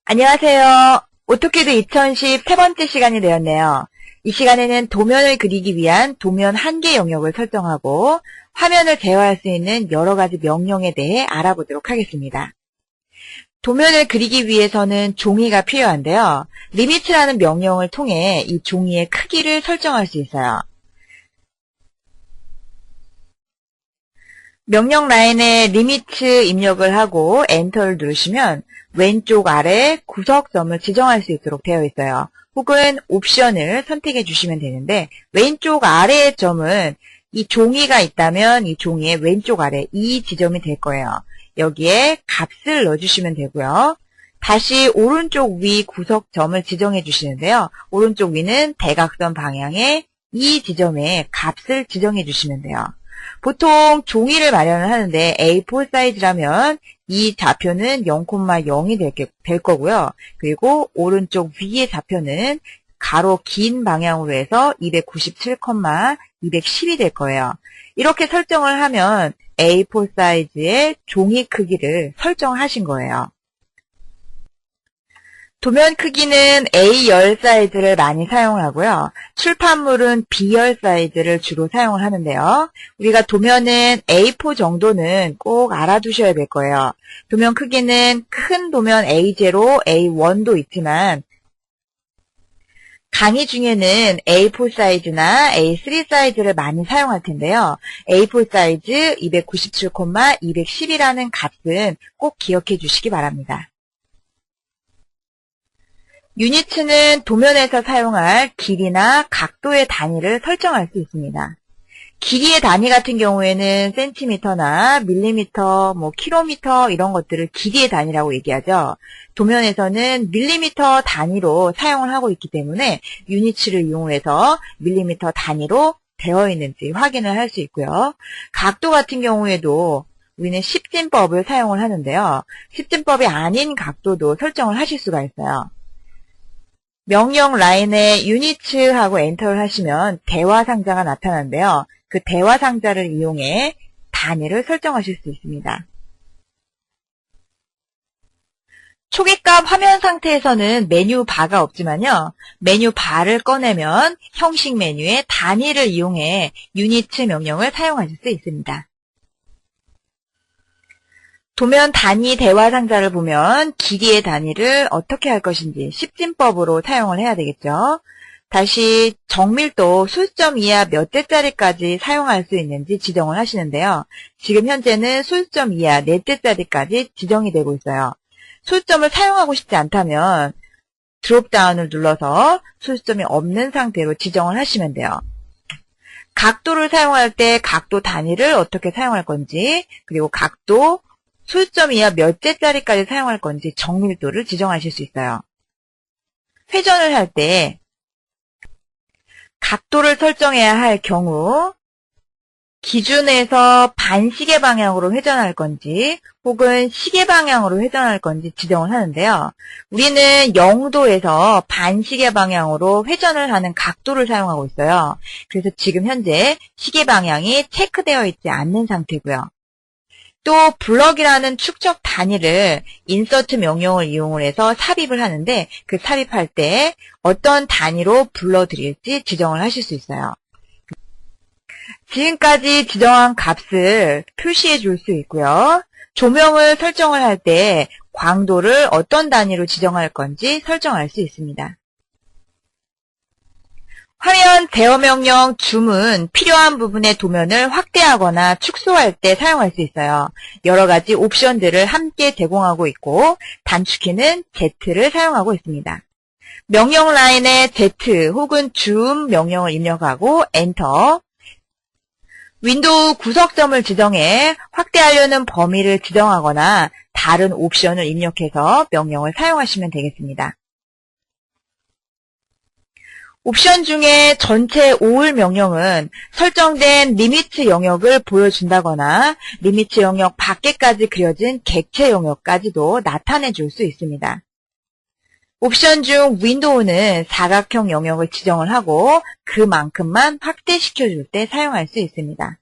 안녕하세요. 오토캐드 2010 세 번째 시간이 되었네요. 이 시간에는 도면을 그리기 위한 도면 한계 영역을 설정하고 화면을 제어할 수 있는 여러 가지 명령에 대해 알아보도록 하겠습니다. 도면을 그리기 위해서는 종이가 필요한데요. 리미트라는 명령을 통해 이 종이의 크기를 설정할 수 있어요. 명령 라인에 리미트 입력을 하고 엔터를 누르시면 왼쪽 아래 구석점을 지정할 수 있도록 되어 있어요. 혹은 옵션을 선택해 주시면 되는데 왼쪽 아래의 점은 이 종이가 있다면 이 종이의 왼쪽 아래 이 지점이 될 거예요. 여기에 값을 넣어주시면 되고요. 다시 오른쪽 위 구석점을 지정해 주시는데요. 오른쪽 위는 대각선 방향에 이 지점에 값을 지정해 주시면 돼요. 보통 종이를 마련을 하는데 A4 사이즈라면 이 좌표는 0,0이 될 거고요. 그리고 오른쪽 위의 좌표는 가로 긴 방향으로 해서 297,210이 될 거예요. 이렇게 설정을 하면 A4 사이즈의 종이 크기를 설정하신 거예요. 도면 크기는 A열 사이즈를 많이 사용을 하고요. 출판물은 B열 사이즈를 주로 사용을 하는데요. 우리가 도면은 A4 정도는 꼭 알아두셔야 될 거예요. 도면 크기는 큰 도면 A0, A1도 있지만 강의 중에는 A4 사이즈나 A3 사이즈를 많이 사용할 텐데요. A4 사이즈 297,210이라는 값은 꼭 기억해 주시기 바랍니다. 유니츠는 도면에서 사용할 길이나 각도의 단위를 설정할 수 있습니다. 길이의 단위 같은 경우에는 센티미터나 밀리미터, 킬로미터 이런 것들을 길이의 단위라고 얘기하죠. 도면에서는 밀리미터 단위로 사용을 하고 있기 때문에 유니츠를 이용해서 밀리미터 단위로 되어 있는지 확인을 할 수 있고요. 각도 같은 경우에도 우리는 10진법을 사용을 하는데요. 10진법이 아닌 각도도 설정을 하실 수가 있어요. 명령 라인에 유니츠하고 엔터를 하시면 대화 상자가 나타나는데요. 그 대화 상자를 이용해 단위를 설정하실 수 있습니다. 초기값 화면 상태에서는 메뉴 바가 없지만요. 메뉴 바를 꺼내면 형식 메뉴에 단위를 이용해 유니츠 명령을 사용하실 수 있습니다. 도면 단위 대화 상자를 보면 길이의 단위를 어떻게 할 것인지 10진법으로 사용을 해야 되겠죠. 다시 정밀도 소수점 이하 몇 대짜리까지 사용할 수 있는지 지정을 하시는데요. 지금 현재는 소수점 이하 4대짜리까지 지정이 되고 있어요. 소수점을 사용하고 싶지 않다면 드롭다운을 눌러서 소수점이 없는 상태로 지정을 하시면 돼요. 각도를 사용할 때 각도 단위를 어떻게 사용할 건지 그리고 각도 소수점 이하 몇 대짜리까지 사용할 건지 정밀도를 지정하실 수 있어요. 회전을 할 때 각도를 설정해야 할 경우 기준에서 반시계 방향으로 회전할 건지 혹은 시계 방향으로 회전할 건지 지정을 하는데요. 우리는 0도에서 반시계 방향으로 회전을 하는 각도를 사용하고 있어요. 그래서 지금 현재 시계 방향이 체크되어 있지 않는 상태고요. 또 블럭이라는 축적 단위를 인서트 명령을 이용해서 삽입을 하는데 그 삽입할 때 어떤 단위로 불러드릴지 지정을 하실 수 있어요. 지금까지 지정한 값을 표시해 줄 수 있고요. 조명을 설정을 할 때 광도를 어떤 단위로 지정할 건지 설정할 수 있습니다. 화면 제어 명령 줌은 필요한 부분의 도면을 확대하거나 축소할 때 사용할 수 있어요. 여러 가지 옵션들을 함께 제공하고 있고 단축키는 Z를 사용하고 있습니다. 명령 라인에 Z 혹은 줌 명령을 입력하고 엔터. 윈도우 구석점을 지정해 확대하려는 범위를 지정하거나 다른 옵션을 입력해서 명령을 사용하시면 되겠습니다. 옵션 중에 전체 OR 명령은 설정된 리미트 영역을 보여준다거나 리미트 영역 밖에까지 그려진 객체 영역까지도 나타내 줄 수 있습니다. 옵션 중 윈도우는 사각형 영역을 지정을 하고 그만큼만 확대시켜 줄 때 사용할 수 있습니다.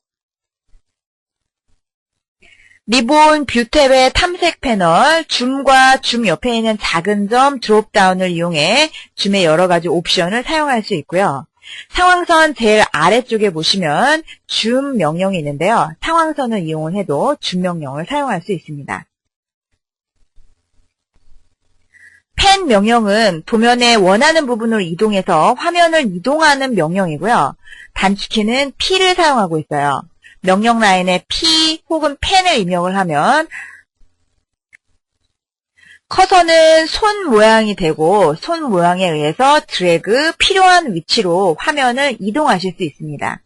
리본 뷰 탭의 탐색 패널, 줌과 줌 옆에 있는 작은 점 드롭다운을 이용해 줌의 여러 가지 옵션을 사용할 수 있고요. 상황선 제일 아래쪽에 보시면 줌 명령이 있는데요. 상황선을 이용을 해도 줌 명령을 사용할 수 있습니다. 펜 명령은 도면의 원하는 부분으로 이동해서 화면을 이동하는 명령이고요. 단축키는 P를 사용하고 있어요. 명령 라인에 P 혹은 펜을 입력을 하면 커서는 손 모양이 되고 손 모양에 의해서 드래그, 필요한 위치로 화면을 이동하실 수 있습니다.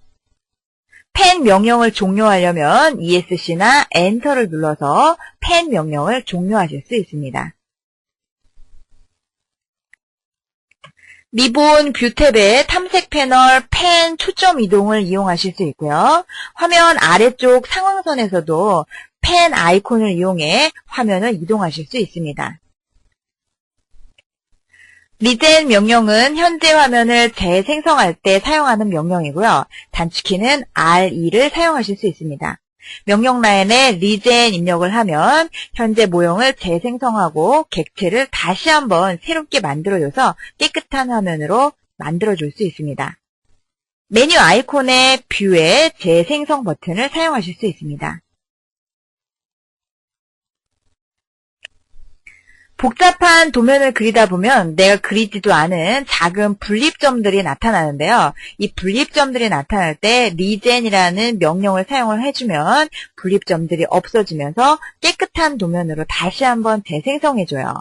펜 명령을 종료하려면 ESC나 엔터를 눌러서 펜 명령을 종료하실 수 있습니다. 리본 뷰 탭의 탐색 패널 펜 초점 이동을 이용하실 수 있고요. 화면 아래쪽 상황선에서도 펜 아이콘을 이용해 화면을 이동하실 수 있습니다. 리젠 명령은 현재 화면을 재생성할 때 사용하는 명령이고요. 단축키는 R2를 사용하실 수 있습니다. 명령 라인에 리젠 입력을 하면 현재 모형을 재생성하고 객체를 다시 한번 새롭게 만들어줘서 깨끗한 화면으로 만들어줄 수 있습니다. 메뉴 아이콘의 뷰의 재생성 버튼을 사용하실 수 있습니다. 복잡한 도면을 그리다 보면 내가 그리지도 않은 작은 분립점들이 나타나는데요. 이 분립점들이 나타날 때 리젠이라는 명령을 사용을 해주면 분립점들이 없어지면서 깨끗한 도면으로 다시 한번 재생성해줘요.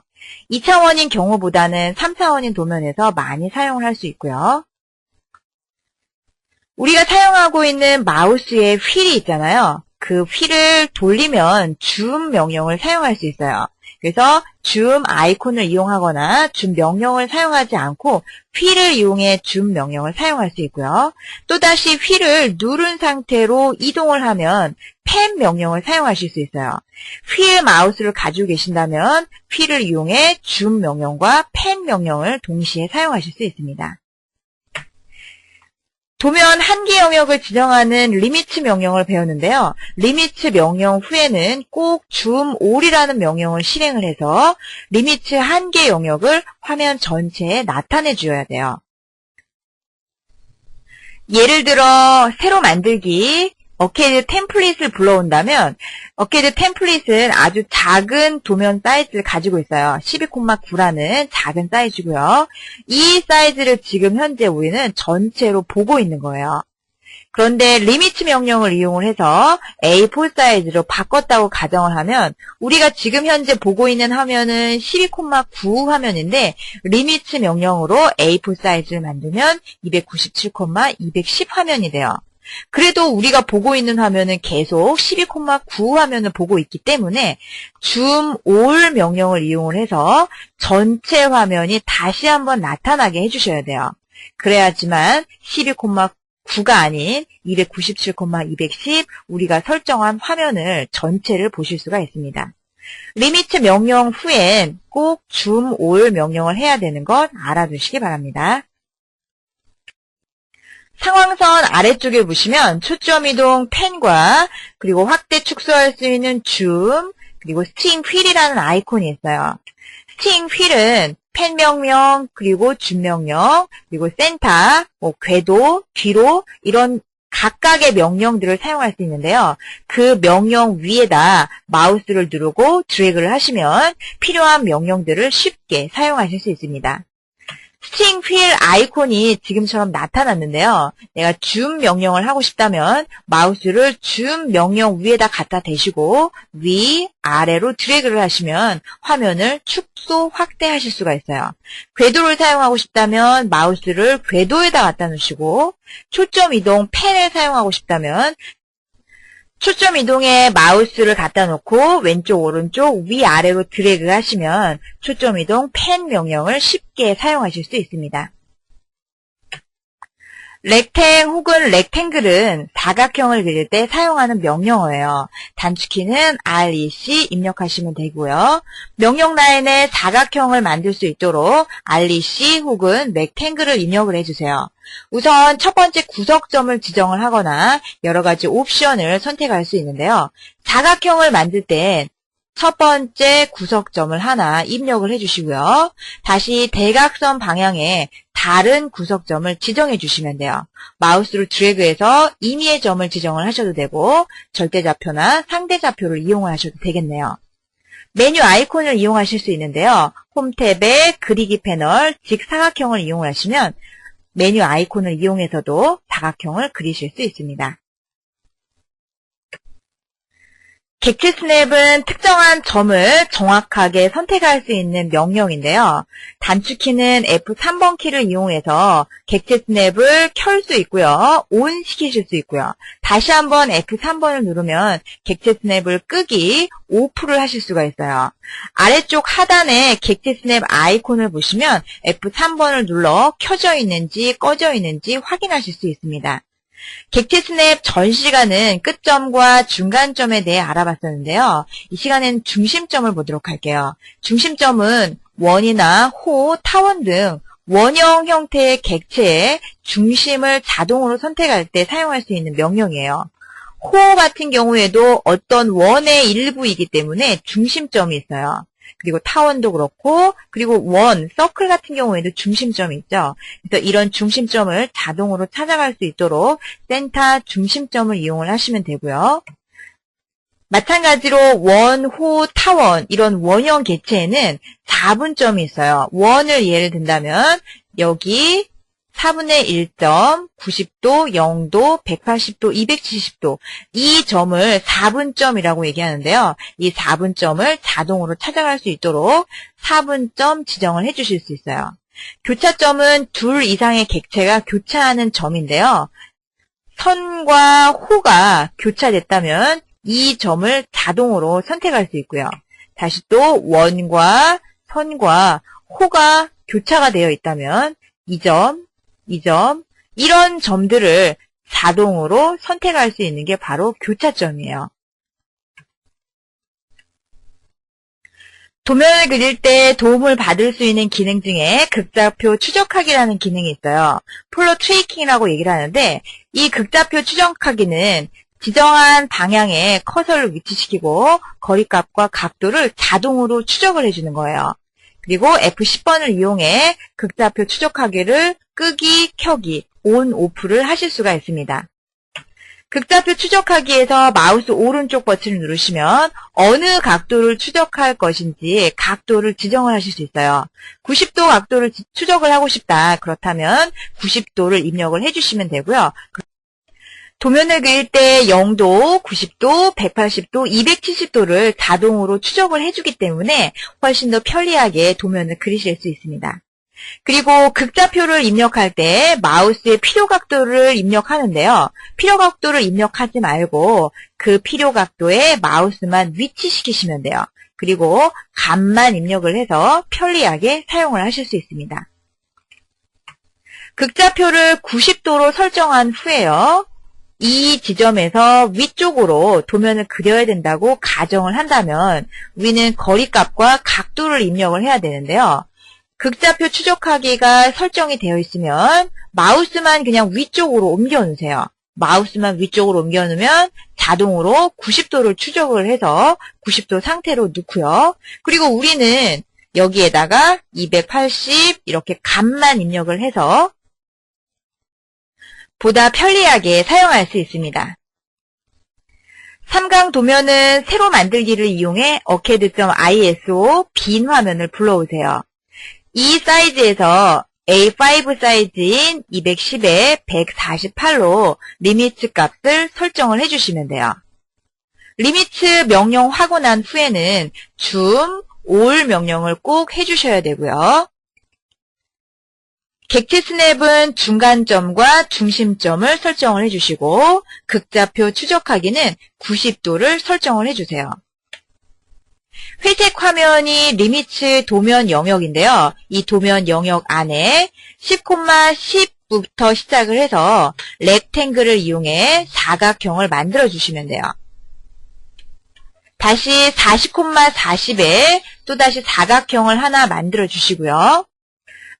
2차원인 경우보다는 3차원인 도면에서 많이 사용을 할 수 있고요. 우리가 사용하고 있는 마우스의 휠이 있잖아요. 그 휠을 돌리면 줌 명령을 사용할 수 있어요. 그래서 줌 아이콘을 이용하거나 줌 명령을 사용하지 않고 휠을 이용해 줌 명령을 사용할 수 있고요. 또다시 휠을 누른 상태로 이동을 하면 펜 명령을 사용하실 수 있어요. 휠 마우스를 가지고 계신다면 휠을 이용해 줌 명령과 펜 명령을 동시에 사용하실 수 있습니다. 도면 한계 영역을 지정하는 리미트 명령을 배웠는데요. 리미트 명령 후에는 꼭 줌 all이라는 명령을 실행을 해서 리미트 한계 영역을 화면 전체에 나타내 주어야 돼요. 예를 들어 새로 만들기 어케이드 템플릿을 불러온다면 어케이드 템플릿은 아주 작은 도면 사이즈를 가지고 있어요. 12,9라는 작은 사이즈고요. 이 사이즈를 지금 현재 우리는 전체로 보고 있는 거예요. 그런데 리미트 명령을 이용을 해서 A4 사이즈로 바꿨다고 가정을 하면 우리가 지금 현재 보고 있는 화면은 12,9 화면인데 리미트 명령으로 A4 사이즈를 만들면 297,210 화면이 돼요. 그래도 우리가 보고 있는 화면은 계속 12,9 화면을 보고 있기 때문에 줌 all 명령을 이용을 해서 전체 화면이 다시 한번 나타나게 해주셔야 돼요. 그래야지만 12,9가 아닌 297,210 우리가 설정한 화면을 전체를 보실 수가 있습니다. 리미트 명령 후엔 꼭 줌 all 명령을 해야 되는 것 알아두시기 바랍니다. 상황선 아래쪽에 보시면 초점 이동 펜과 그리고 확대 축소할 수 있는 줌 그리고 스팅 휠이라는 아이콘이 있어요. 스팅 휠은 펜 명령 그리고 줌 명령 그리고 센터, 궤도, 뒤로 이런 각각의 명령들을 사용할 수 있는데요. 그 명령 위에다 마우스를 누르고 드래그를 하시면 필요한 명령들을 쉽게 사용하실 수 있습니다. 스팅 휠 아이콘이 지금처럼 나타났는데요. 내가 줌 명령을 하고 싶다면 마우스를 줌 명령 위에다 갖다 대시고 위, 아래로 드래그를 하시면 화면을 축소, 확대하실 수가 있어요. 궤도를 사용하고 싶다면 마우스를 궤도에다 갖다 놓으시고 초점 이동 펜을 사용하고 싶다면 초점 이동에 마우스를 갖다 놓고 왼쪽 오른쪽 위아래로 드래그 하시면 초점 이동 펜 명령을 쉽게 사용하실 수 있습니다. 렉탱 혹은 렉탱글은 사각형을 그릴 때 사용하는 명령어예요. 단축키는 REC 입력하시면 되고요. 명령 라인에 사각형을 만들 수 있도록 REC 혹은 렉탱글을 입력을 해주세요. 우선 첫 번째 구석점을 지정을 하거나 여러 가지 옵션을 선택할 수 있는데요. 사각형을 만들 땐 첫 번째 구석점을 하나 입력을 해주시고요. 다시 대각선 방향에 다른 구석점을 지정해 주시면 돼요. 마우스로 드래그해서 임의의 점을 지정을 하셔도 되고 절대좌표나 상대좌표를 이용을 하셔도 되겠네요. 메뉴 아이콘을 이용하실 수 있는데요. 홈 탭의 그리기 패널, 즉 사각형을 이용을 하시면 메뉴 아이콘을 이용해서도 사각형을 그리실 수 있습니다. 객체 스냅은 특정한 점을 정확하게 선택할 수 있는 명령인데요. 단축키는 F3번 키를 이용해서 객체 스냅을 켤 수 있고요. ON 시키실 수 있고요. 다시 한번 F3번을 누르면 객체 스냅을 끄기, 오프를 하실 수가 있어요. 아래쪽 하단에 객체 스냅 아이콘을 보시면 F3번을 눌러 켜져 있는지 꺼져 있는지 확인하실 수 있습니다. 객체 스냅 전 시간은 끝점과 중간점에 대해 알아봤었는데요. 이 시간에는 중심점을 보도록 할게요. 중심점은 원이나 호, 타원 등 원형 형태의 객체의 중심을 자동으로 선택할 때 사용할 수 있는 명령이에요. 호 같은 경우에도 어떤 원의 일부이기 때문에 중심점이 있어요. 그리고 타원도 그렇고, 그리고 원, 서클 같은 경우에도 중심점이 있죠. 그래서 이런 중심점을 자동으로 찾아갈 수 있도록 센터 중심점을 이용을 하시면 되고요. 마찬가지로 원, 호, 타원 이런 원형 객체에는 4분점이 있어요. 원을 예를 든다면 여기 4분의 1점, 90도, 0도, 180도, 270도 이 점을 4분점이라고 얘기하는데요. 이 4분점을 자동으로 찾아갈 수 있도록 4분점 지정을 해주실 수 있어요. 교차점은 둘 이상의 객체가 교차하는 점인데요. 선과 호가 교차됐다면 이 점을 자동으로 선택할 수 있고요. 다시 또 원과 선과 호가 교차가 되어 있다면 이 점, 이런 점들을 자동으로 선택할 수 있는 게 바로 교차점이에요. 도면을 그릴 때 도움을 받을 수 있는 기능 중에 극좌표 추적하기라는 기능이 있어요. 폴로 트래킹이라고 얘기를 하는데 이 극좌표 추적하기는 지정한 방향에 커서를 위치시키고 거리값과 각도를 자동으로 추적을 해주는 거예요. 그리고 F10번을 이용해 극좌표 추적하기를 끄기, 켜기, ON, OFF를 하실 수가 있습니다. 극좌표 추적하기에서 마우스 오른쪽 버튼을 누르시면 어느 각도를 추적할 것인지 각도를 지정을 하실 수 있어요. 90도 각도를 추적을 하고 싶다. 그렇다면 90도를 입력을 해주시면 되고요. 도면을 그릴 때 0도, 90도, 180도, 270도를 자동으로 추적을 해주기 때문에 훨씬 더 편리하게 도면을 그리실 수 있습니다. 그리고 극좌표를 입력할 때 마우스의 필요 각도를 입력하는데요. 필요 각도를 입력하지 말고 그 필요 각도에 마우스만 위치시키시면 돼요. 그리고 값만 입력을 해서 편리하게 사용을 하실 수 있습니다. 극좌표를 90도로 설정한 후에요. 이 지점에서 위쪽으로 도면을 그려야 된다고 가정을 한다면 우리는 거리값과 각도를 입력을 해야 되는데요. 극좌표 추적하기가 설정이 되어 있으면 마우스만 그냥 위쪽으로 옮겨 놓으세요. 마우스만 위쪽으로 옮겨 놓으면 자동으로 90도를 추적을 해서 90도 상태로 놓고요. 그리고 우리는 여기에다가 280 이렇게 값만 입력을 해서 보다 편리하게 사용할 수 있습니다. 3강 도면은 새로 만들기를 이용해 arcade.iso 빈 화면을 불러오세요. 이 사이즈에서 A5 사이즈인 210에 148로 리미트 값을 설정을 해주시면 돼요. 리미트 명령 하고 난 후에는 줌, 올 명령을 꼭 해주셔야 되고요. 객체 스냅은 중간점과 중심점을 설정을 해주시고 극좌표 추적하기는 90도를 설정을 해주세요. 회색 화면이 리미트 도면 영역인데요. 이 도면 영역 안에 10,10 구석부터 시작을 해서 렉탱글을 이용해 사각형을 만들어 주시면 돼요. 다시 40,40에 또다시 사각형을 하나 만들어 주시고요.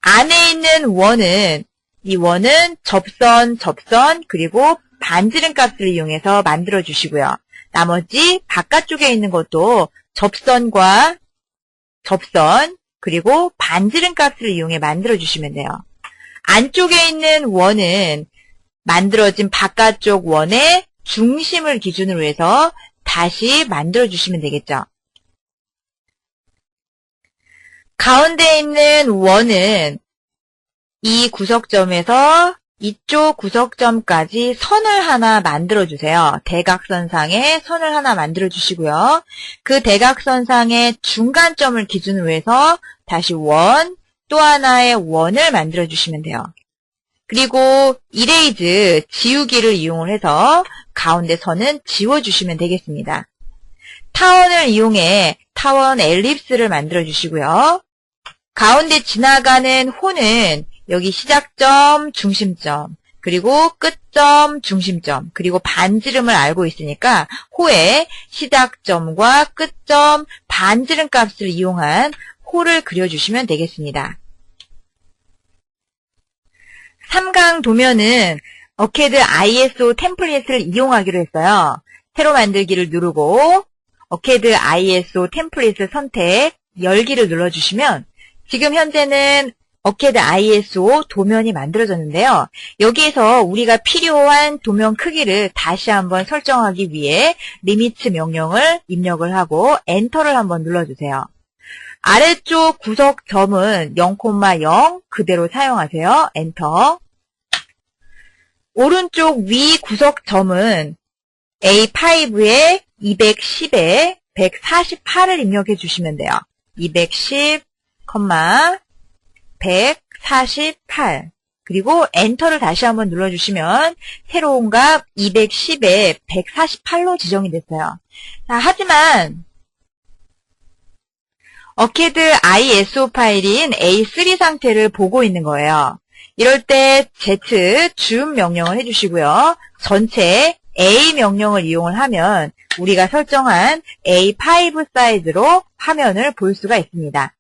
안에 있는 원은, 이 원은 접선, 그리고 반지름 값을 이용해서 만들어 주시고요. 나머지 바깥쪽에 있는 것도 접선과 접선, 그리고 반지름 값을 이용해 만들어 주시면 돼요. 안쪽에 있는 원은 만들어진 바깥쪽 원의 중심을 기준으로 해서 다시 만들어 주시면 되겠죠. 가운데 있는 원은 이 구석점에서 이쪽 구석점까지 선을 하나 만들어 주세요. 대각선상에 선을 하나 만들어 주시고요. 그 대각선상의 중간점을 기준으로 해서 다시 원, 또 하나의 원을 만들어 주시면 돼요. 그리고 이레이즈, 지우기를 이용을 해서 가운데 선은 지워주시면 되겠습니다. 타원을 이용해 타원 엘립스를 만들어 주시고요. 가운데 지나가는 호는 여기 시작점, 중심점, 그리고 끝점, 중심점, 그리고 반지름을 알고 있으니까 호의 시작점과 끝점, 반지름 값을 이용한 호를 그려주시면 되겠습니다. 삼강 도면은 어케드 ISO 템플릿을 이용하기로 했어요. 새로 만들기를 누르고 어케드 ISO 템플릿을 선택, 열기를 눌러주시면 지금 현재는 어케드 ISO 도면이 만들어졌는데요. 여기에서 우리가 필요한 도면 크기를 다시 한번 설정하기 위해 리미트 명령을 입력을 하고 엔터를 한번 눌러주세요. 아래쪽 구석점은 0,0 그대로 사용하세요. 엔터. 오른쪽 위 구석점은 A5에 210에 148을 입력해 주시면 돼요. 210, 148 그리고 엔터를 다시 한번 눌러주시면 새로운 값 210에 148로 지정이 됐어요. 자, 하지만 어케드 ISO 파일인 A3 상태를 보고 있는 거예요. 이럴 때 Z 줌 명령을 해주시고요. 전체 A 명령을 이용을 하면 우리가 설정한 A5 사이즈로 화면을 볼 수가 있습니다.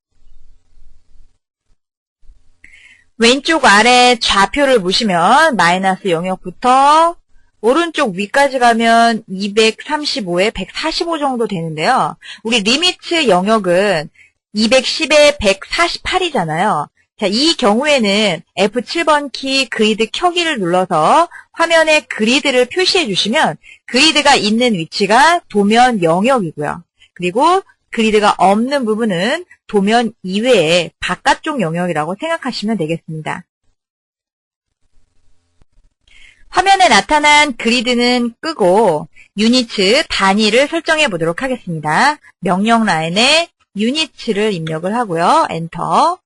왼쪽 아래 좌표를 보시면 마이너스 영역부터 오른쪽 위까지 가면 235에 145 정도 되는데요. 우리 리미트 영역은 210에 148이잖아요. 자, 이 경우에는 F7번 키 그리드 켜기를 눌러서 화면에 그리드를 표시해 주시면 그리드가 있는 위치가 도면 영역이고요. 그리고 그리드가 없는 부분은 도면 이외의 바깥쪽 영역이라고 생각하시면 되겠습니다. 화면에 나타난 그리드는 끄고 유니트 단위를 설정해 보도록 하겠습니다. 명령 라인에 유니트를 입력을 하고요. 엔터.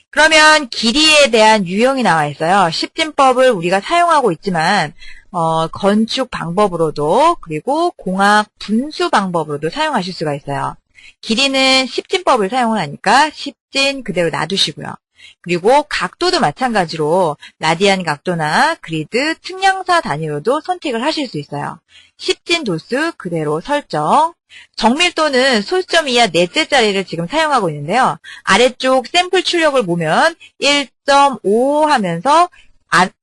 그러면 길이에 대한 유형이 나와 있어요. 십진법을 우리가 사용하고 있지만 건축 방법으로도 그리고 공학 분수 방법으로도 사용하실 수가 있어요. 길이는 십진법을 사용을 하니까 십진 그대로 놔두시고요. 그리고 각도도 마찬가지로 라디안 각도나 그리드 측량사 단위로도 선택을 하실 수 있어요. 십진 도수 그대로 설정. 정밀도는 소수점 이하 넷째 자리를 지금 사용하고 있는데요. 아래쪽 샘플 출력을 보면 1.5 하면서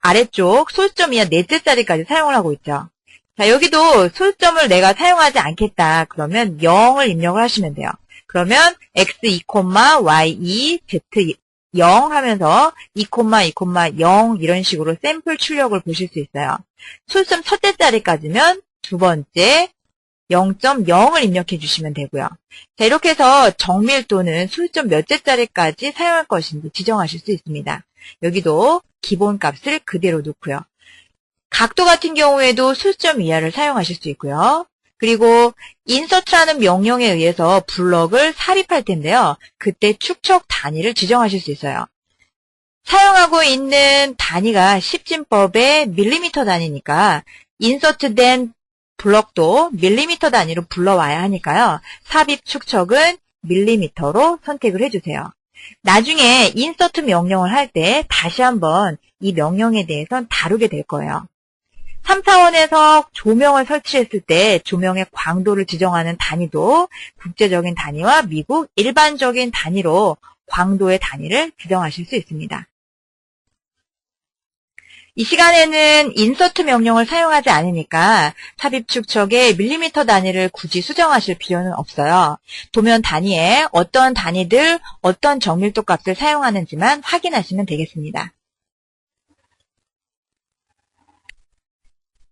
아래쪽 소수점 이하 넷째 자리까지 사용을 하고 있죠. 자, 여기도 소수점을 내가 사용하지 않겠다. 그러면 0을 입력을 하시면 돼요. 그러면 x2, y2, z 0 하면서 2, 0 이런 식으로 샘플 출력을 보실 수 있어요. 소수점 첫째 자리까지면 두 번째 0.0을 입력해 주시면 되고요. 자, 이렇게 해서 정밀도는 소수점 몇째 자리까지 사용할 것인지 지정하실 수 있습니다. 여기도 기본 값을 그대로 놓고요. 각도 같은 경우에도 소수점 이하를 사용하실 수 있고요. 그리고 인서트라는 명령에 의해서 블럭을 삽입할 텐데요. 그때 축척 단위를 지정하실 수 있어요. 사용하고 있는 단위가 십진법의 밀리미터 단위니까 인서트된 블럭도 밀리미터 단위로 불러와야 하니까요. 삽입 축척은 밀리미터로 선택을 해주세요. 나중에 인서트 명령을 할 때 다시 한번 이 명령에 대해서는 다루게 될 거예요. 3, 4원에서 조명을 설치했을 때 조명의 광도를 지정하는 단위도 국제적인 단위와 미국 일반적인 단위로 광도의 단위를 지정하실 수 있습니다. 이 시간에는 인서트 명령을 사용하지 않으니까 삽입 축척의 밀리미터 단위를 굳이 수정하실 필요는 없어요. 도면 단위에 어떤 단위들, 어떤 정밀도 값을 사용하는지만 확인하시면 되겠습니다.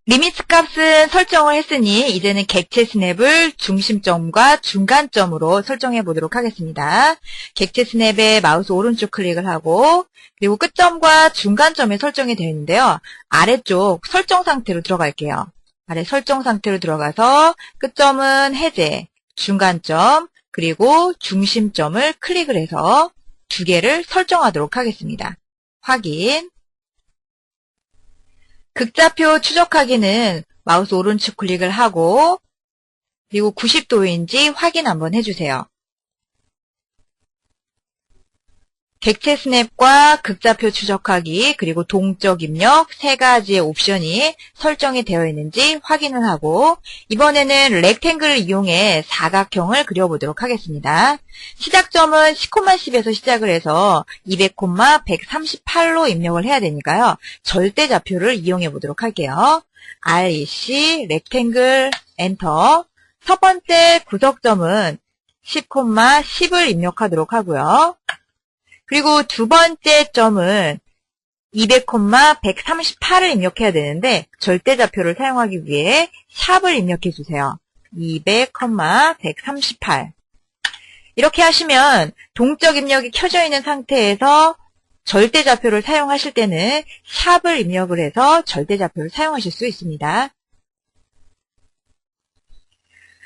리미트 값은 설정을 했으니 이제는 객체 스냅을 중심점과 중간점으로 설정해 보도록 하겠습니다. 객체 스냅에 마우스 오른쪽 클릭을 하고 그리고 끝점과 중간점에 설정이 되어 있는데요. 아래쪽 설정 상태로 들어갈게요. 아래 설정 상태로 들어가서 끝점은 해제, 중간점, 그리고 중심점을 클릭을 해서 두 개를 설정하도록 하겠습니다. 확인. 극좌표 추적하기는 마우스 오른쪽 클릭을 하고 그리고 90도인지 확인 한번 해주세요. 객체 스냅과 극좌표 추적하기 그리고 동적 입력 세 가지의 옵션이 설정이 되어 있는지 확인을 하고 이번에는 렉탱글을 이용해 사각형을 그려보도록 하겠습니다. 시작점은 10,10에서 시작을 해서 200,138로 입력을 해야 되니까요. 절대좌표를 이용해 보도록 할게요. REC 렉탱글 엔터. 첫 번째 구석점은 10,10을 입력하도록 하고요. 그리고 두 번째 점은 200,138을 입력해야 되는데 절대좌표를 사용하기 위해 샵을 입력해 주세요. 200,138. 이렇게 하시면 동적 입력이 켜져 있는 상태에서 절대좌표를 사용하실 때는 샵을 입력을 해서 절대좌표를 사용하실 수 있습니다.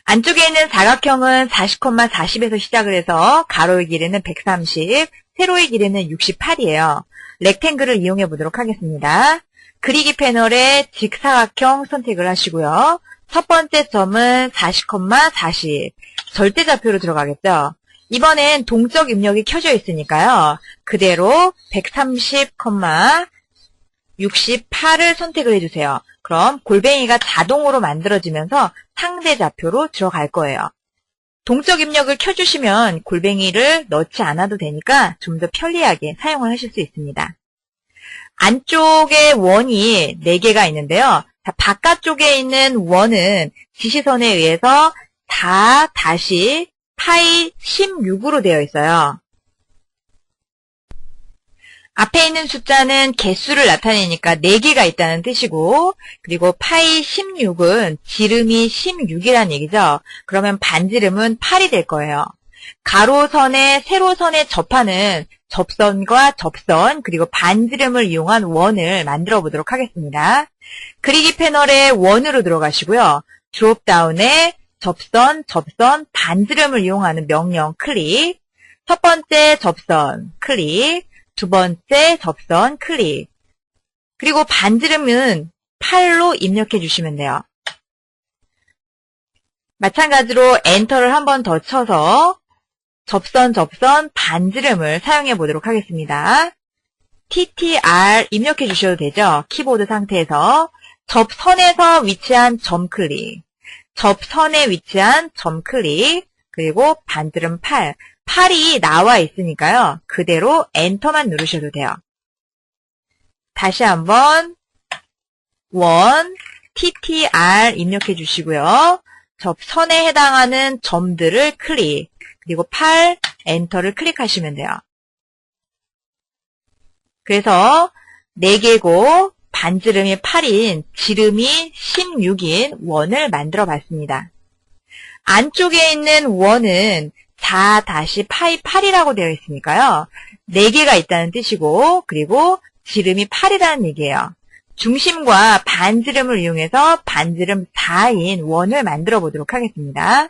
안쪽에 있는 사각형은 40,40에서 시작을 해서 가로의 길이는 130, 세로의 길이는 68이에요. 렉탱글을 이용해 보도록 하겠습니다. 그리기 패널에 직사각형 선택을 하시고요. 첫 번째 점은 40,40, 절대좌표로 들어가겠죠. 이번엔 동적 입력이 켜져 있으니까요. 그대로 130,68을 선택을 해주세요. 그럼 골뱅이가 자동으로 만들어지면서 상대 좌표로 들어갈 거예요. 동적 입력을 켜주시면 골뱅이를 넣지 않아도 되니까 좀 더 편리하게 사용을 하실 수 있습니다. 안쪽에 원이 4개가 있는데요. 바깥쪽에 있는 원은 지시선에 의해서 4-파이 16으로 되어 있어요. 앞에 있는 숫자는 개수를 나타내니까 4개가 있다는 뜻이고 그리고 파이 16은 지름이 16이라는 얘기죠. 그러면 반지름은 8이 될 거예요. 가로선에 세로선에 접하는 접선과 접선 그리고 반지름을 이용한 원을 만들어 보도록 하겠습니다. 그리기 패널에 원으로 들어가시고요. 드롭다운에 접선, 반지름을 이용하는 명령 클릭. 첫 번째 접선 클릭. 두 번째 접선 클릭. 그리고 반지름은 8로 입력해 주시면 돼요. 마찬가지로 엔터를 한 번 더 쳐서 접선, 반지름을 사용해 보도록 하겠습니다. TTR 입력해 주셔도 되죠. 키보드 상태에서 접선에서 위치한 점 클릭. 접선에 위치한 점 클릭. 그리고 반지름 8. 8이 나와 있으니까요. 그대로 엔터만 누르셔도 돼요. 다시 한번 TTR 입력해 주시고요. 접선에 해당하는 점들을 클릭, 그리고 8, 엔터를 클릭하시면 돼요. 그래서 4개고 반지름이 8인 지름이 16인 원을 만들어 봤습니다. 안쪽에 있는 원은 4-파이 8이라고 되어 있으니까요. 4개가 있다는 뜻이고 그리고 지름이 8이라는 얘기예요. 중심과 반지름을 이용해서 반지름 4인 원을 만들어 보도록 하겠습니다.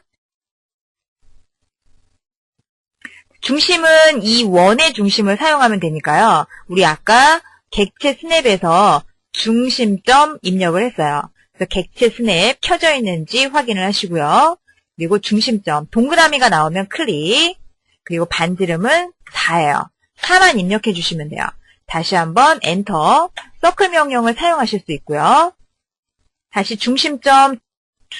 중심은 이 원의 중심을 사용하면 되니까요. 우리 아까 객체 스냅에서 중심점 입력을 했어요. 그래서 객체 스냅 켜져 있는지 확인을 하시고요. 그리고 중심점, 동그라미가 나오면 클릭, 그리고 반지름은 4예요. 4만 입력해 주시면 돼요. 다시 한번 엔터, 서클 명령을 사용하실 수 있고요. 다시 중심점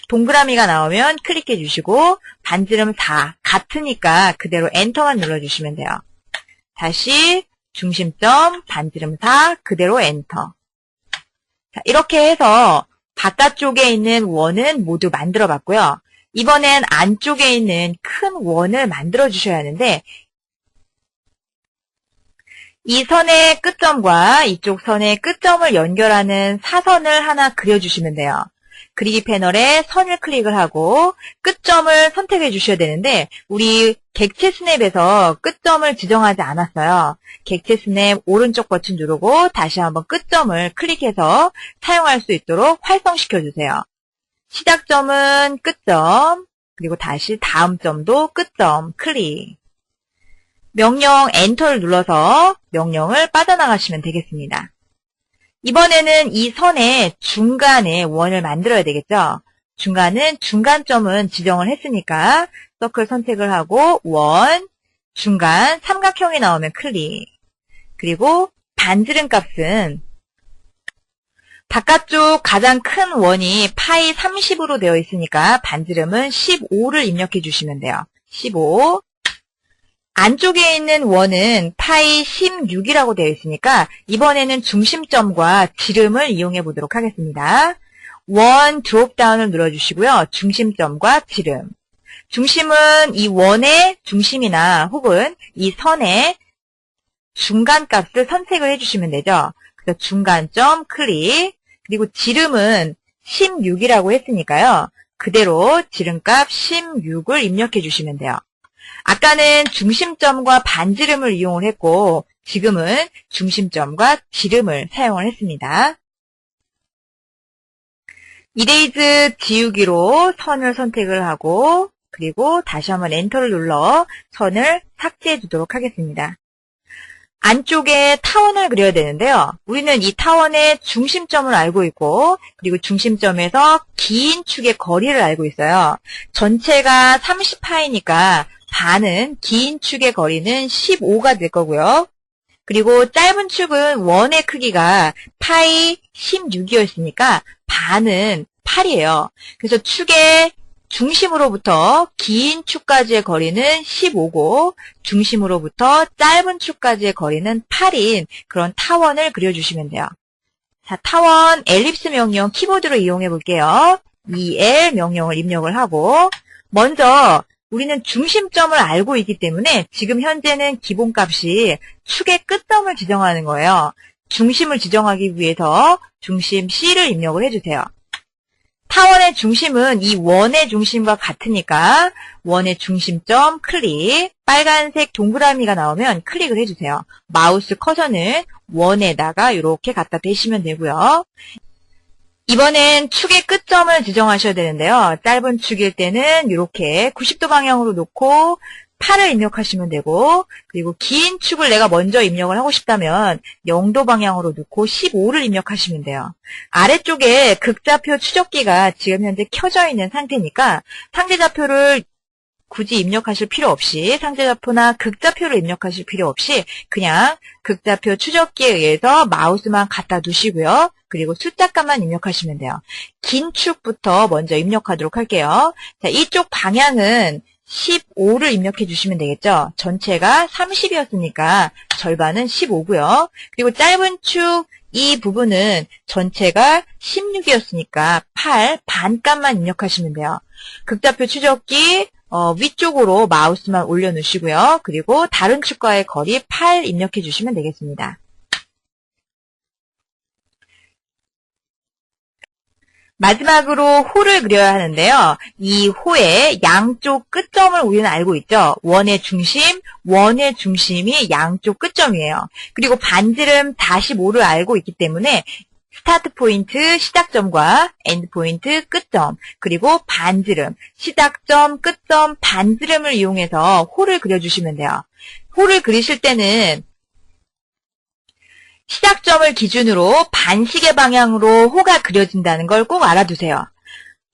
동그라미가 나오면 클릭해 주시고 반지름 4 같으니까 그대로 엔터만 눌러주시면 돼요. 다시 중심점 반지름 4 그대로 엔터. 자, 이렇게 해서 바깥쪽에 있는 원은 모두 만들어 봤고요. 이번엔 안쪽에 있는 큰 원을 만들어 주셔야 하는데 이 선의 끝점과 이쪽 선의 끝점을 연결하는 사선을 하나 그려주시면 돼요. 그리기 패널에 선을 클릭을 하고 끝점을 선택해 주셔야 되는데 우리 객체 스냅에서 끝점을 지정하지 않았어요. 객체 스냅 오른쪽 버튼 누르고 다시 한번 끝점을 클릭해서 사용할 수 있도록 활성시켜 주세요. 시작점은 끝점, 그리고 다시 다음 점도 끝점 클릭. 명령 엔터를 눌러서 명령을 빠져나가시면 되겠습니다. 이번에는 이 선의 중간에 원을 만들어야 되겠죠. 중간은 중간점은 지정을 했으니까 서클 선택을 하고 원, 중간, 삼각형이 나오면 클릭. 그리고 반지름 값은 바깥쪽 가장 큰 원이 파이 30으로 되어 있으니까 반지름은 15를 입력해 주시면 돼요. 15. 안쪽에 있는 원은 파이 16이라고 되어 있으니까 이번에는 중심점과 지름을 이용해 보도록 하겠습니다. 원 드롭다운을 눌러주시고요. 중심점과 지름. 중심은 이 원의 중심이나 혹은 이 선의 중간값을 선택을 해주시면 되죠. 그래서 중간점 클릭. 그리고 지름은 16이라고 했으니까요. 그대로 지름값 16을 입력해 주시면 돼요. 아까는 중심점과 반지름을 이용을 했고 지금은 중심점과 지름을 사용을 했습니다. 이레이즈 지우기로 선을 선택을 하고 그리고 다시 한번 엔터를 눌러 선을 삭제해 주도록 하겠습니다. 안쪽에 타원을 그려야 되는데요. 우리는 이 타원의 중심점을 알고 있고 그리고 중심점에서 긴 축의 거리를 알고 있어요. 전체가 30파이니까 반은 긴 축의 거리는 15가 될 거고요. 그리고 짧은 축은 원의 크기가 파이 16이었으니까 반은 8이에요. 그래서 축의 중심으로부터 긴 축까지의 거리는 15고 중심으로부터 짧은 축까지의 거리는 8인 그런 타원을 그려주시면 돼요. 자, 타원 엘립스 명령 키보드로 이용해 볼게요. EL 명령을 입력을 하고 먼저 우리는 중심점을 알고 있기 때문에 지금 현재는 기본값이 축의 끝점을 지정하는 거예요. 중심을 지정하기 위해서 중심 C를 입력을 해주세요. 타원의 중심은 이 원의 중심과 같으니까 원의 중심점 클릭, 빨간색 동그라미가 나오면 클릭을 해주세요. 마우스 커서는 원에다가 이렇게 갖다 대시면 되고요. 이번엔 축의 끝점을 지정하셔야 되는데요. 짧은 축일 때는 이렇게 90도 방향으로 놓고 8을 입력하시면 되고 그리고 긴 축을 내가 먼저 입력을 하고 싶다면 0도 방향으로 놓고 15를 입력하시면 돼요. 아래쪽에 극좌표 추적기가 지금 현재 켜져 있는 상태니까 상대좌표를 굳이 입력하실 필요 없이 상대좌표나 극좌표를 입력하실 필요 없이 그냥 극좌표 추적기에 의해서 마우스만 갖다 두시고요. 그리고 숫자값만 입력하시면 돼요. 긴 축부터 먼저 입력하도록 할게요. 자, 이쪽 방향은 15를 입력해 주시면 되겠죠. 전체가 30이었으니까 절반은 15고요. 그리고 짧은 축 이 부분은 전체가 16이었으니까 8 반값만 입력하시면 돼요. 극좌표 추적기 위쪽으로 마우스만 올려놓으시고요. 그리고 다른 축과의 거리 8 입력해 주시면 되겠습니다. 마지막으로 호를 그려야 하는데요. 이 호의 양쪽 끝점을 우리는 알고 있죠. 원의 중심이 양쪽 끝점이에요. 그리고 반지름 45를 알고 있기 때문에 스타트 포인트 시작점과 엔드 포인트 끝점 그리고 반지름 시작점 끝점 반지름을 이용해서 호를 그려주시면 돼요. 호를 그리실 때는 시작점을 기준으로 반시계 방향으로 호가 그려진다는 걸 꼭 알아두세요.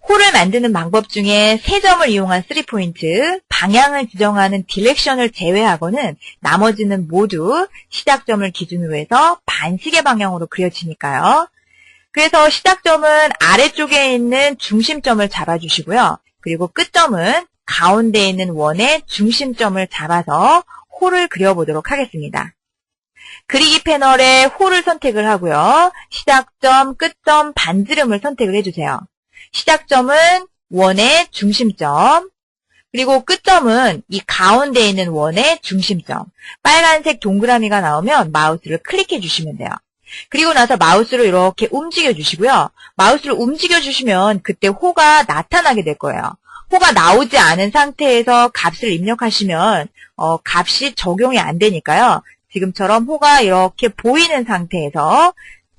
홀을 만드는 방법 중에 3점을 이용한 3포인트, 방향을 지정하는 디렉션을 제외하고는 나머지는 모두 시작점을 기준으로 해서 반시계 방향으로 그려지니까요. 그래서 시작점은 아래쪽에 있는 중심점을 잡아주시고요. 그리고 끝점은 가운데에 있는 원의 중심점을 잡아서 홀을 그려보도록 하겠습니다. 그리기 패널에 홀을 선택을 하고요. 시작점, 끝점, 반지름을 선택을 해주세요. 시작점은 원의 중심점, 그리고 끝점은 이 가운데에 있는 원의 중심점. 빨간색 동그라미가 나오면 마우스를 클릭해 주시면 돼요. 그리고 나서 마우스를 이렇게 움직여 주시고요. 마우스를 움직여 주시면 그때 호가 나타나게 될 거예요. 호가 나오지 않은 상태에서 값을 입력하시면 값이 적용이 안 되니까요. 지금처럼 호가 이렇게 보이는 상태에서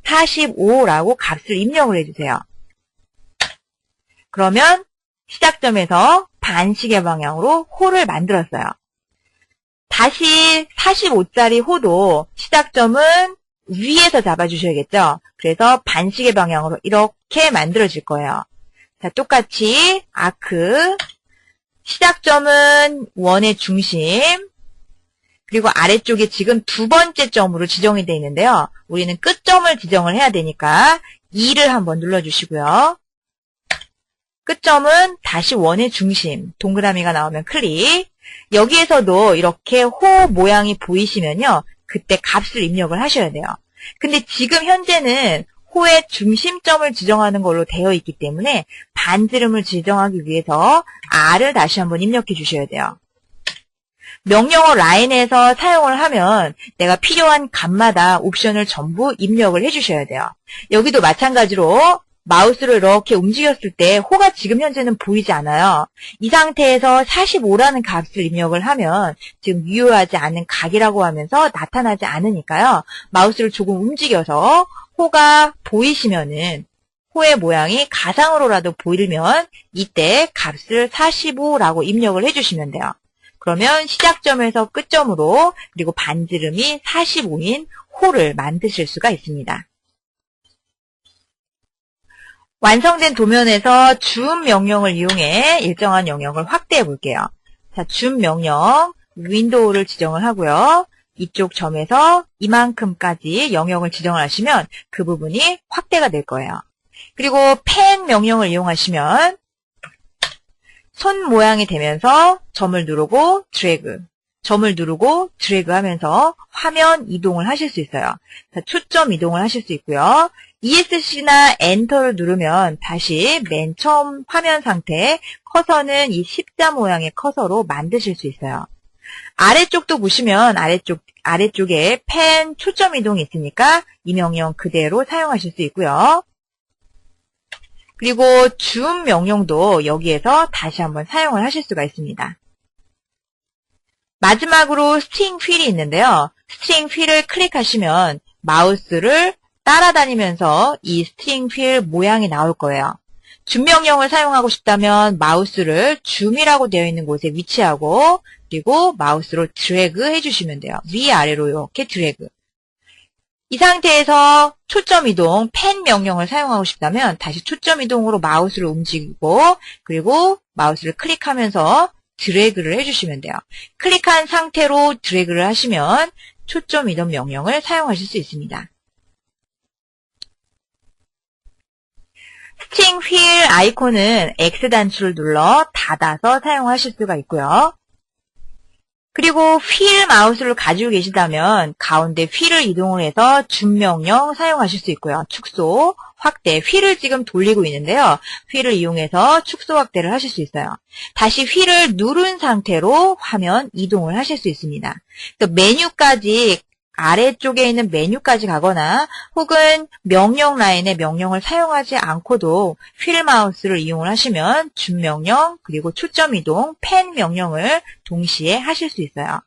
45라고 값을 입력을 해주세요. 그러면 시작점에서 반시계 방향으로 호를 만들었어요. 다시 45짜리 호도 시작점은 위에서 잡아주셔야겠죠. 그래서 반시계 방향으로 이렇게 만들어질 거예요. 자, 똑같이 아크, 시작점은 원의 중심, 그리고 아래쪽에 지금 2번째 점으로 지정이 되어 있는데요. 우리는 끝점을 지정을 해야 되니까 2를 한번 눌러주시고요. 끝점은 다시 원의 중심, 동그라미가 나오면 클릭. 여기에서도 이렇게 호 모양이 보이시면요. 그때 값을 입력을 하셔야 돼요. 근데 지금 현재는 호의 중심점을 지정하는 걸로 되어 있기 때문에 반지름을 지정하기 위해서 R을 다시 한번 입력해 주셔야 돼요. 명령어 라인에서 사용을 하면 내가 필요한 값마다 옵션을 전부 입력을 해주셔야 돼요. 여기도 마찬가지로 마우스를 이렇게 움직였을 때 호가 지금 현재는 보이지 않아요. 이 상태에서 45라는 값을 입력을 하면 지금 유효하지 않은 각이라고 하면서 나타나지 않으니까요. 마우스를 조금 움직여서 호가 보이시면은 호의 모양이 가상으로라도 보이면 이때 값을 45라고 입력을 해주시면 돼요. 그러면 시작점에서 끝점으로 그리고 반지름이 45인 호를 만드실 수가 있습니다. 완성된 도면에서 줌 명령을 이용해 일정한 영역을 확대해 볼게요. 자, 줌 명령, 윈도우를 지정을 하고요. 이쪽 점에서 이만큼까지 영역을 지정을 하시면 그 부분이 확대가 될 거예요. 그리고 펜 명령을 이용하시면 손 모양이 되면서 점을 누르고 드래그, 점을 누르고 드래그 하면서 화면 이동을 하실 수 있어요. 자, 초점 이동을 하실 수 있고요. ESC나 엔터를 누르면 다시 맨 처음 화면 상태, 커서는 이 십자 모양의 커서로 만드실 수 있어요. 아래쪽도 보시면 아래쪽에 펜 초점 이동이 있으니까 이 명령 그대로 사용하실 수 있고요. 그리고 줌 명령도 여기에서 다시 한번 사용을 하실 수가 있습니다. 마지막으로 스트링 휠이 있는데요. 스트링 휠을 클릭하시면 마우스를 따라다니면서 이 스트링 휠 모양이 나올 거예요. 줌 명령을 사용하고 싶다면 마우스를 줌이라고 되어 있는 곳에 위치하고 그리고 마우스로 드래그 해주시면 돼요. 위아래로 이렇게 드래그. 이 상태에서 초점 이동, 펜 명령을 사용하고 싶다면 다시 초점 이동으로 마우스를 움직이고 그리고 마우스를 클릭하면서 드래그를 해주시면 돼요. 클릭한 상태로 드래그를 하시면 초점 이동 명령을 사용하실 수 있습니다. 스트링 휠 아이콘은 X 단추를 눌러 닫아서 사용하실 수가 있고요. 그리고 휠 마우스를 가지고 계시다면 가운데 휠을 이동을 해서 줌 명령 사용하실 수 있고요. 축소, 확대, 휠을 지금 돌리고 있는데요. 휠을 이용해서 축소 확대를 하실 수 있어요. 다시 휠을 누른 상태로 화면 이동을 하실 수 있습니다. 메뉴까지 아래쪽에 있는 메뉴까지 가거나 혹은 명령 라인에 명령을 사용하지 않고도 휠 마우스를 이용을 하시면 줌 명령 그리고 초점 이동, 펜 명령을 동시에 하실 수 있어요.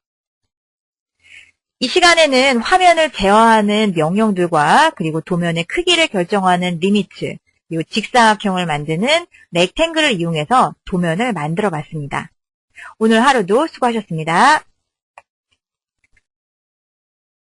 이 시간에는 화면을 제어하는 명령들과 그리고 도면의 크기를 결정하는 리미트, 그리고 직사각형을 만드는 렉탱글을 이용해서 도면을 만들어 봤습니다. 오늘 하루도 수고하셨습니다.